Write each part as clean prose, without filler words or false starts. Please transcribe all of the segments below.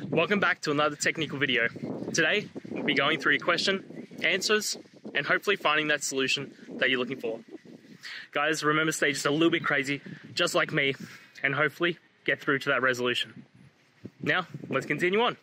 Welcome back to another technical video. Today, we'll be going through your question, answers, and hopefully finding that solution that you're looking for. Guys, remember to stay just a little bit crazy, just like me, and hopefully get through to that resolution. Now, let's continue on.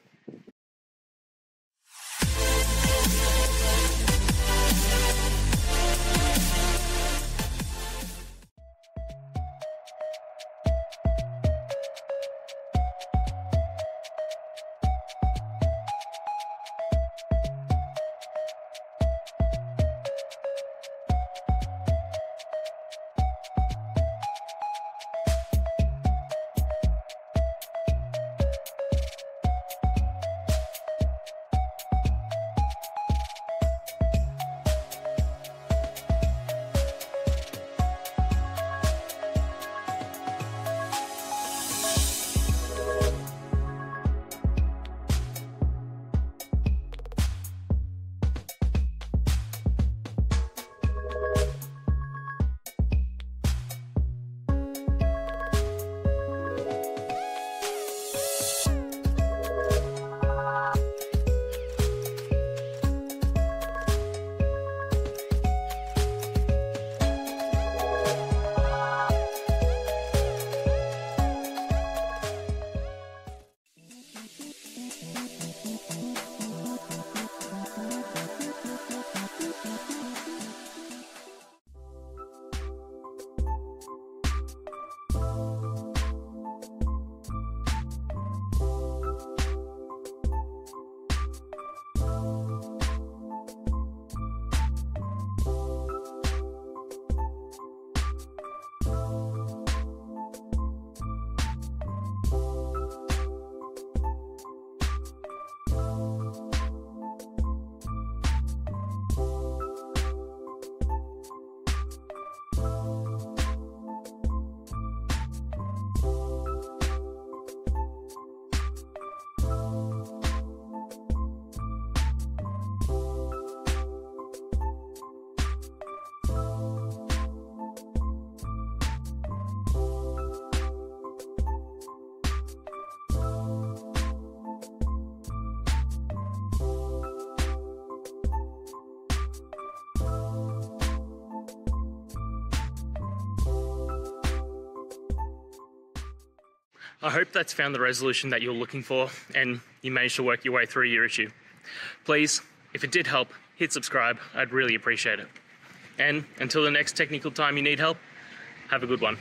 I hope that's found the resolution that you're looking for and you managed to work your way through your issue. Please, if it did help, hit subscribe. I'd really appreciate it. And until the next technical time you need help, have a good one.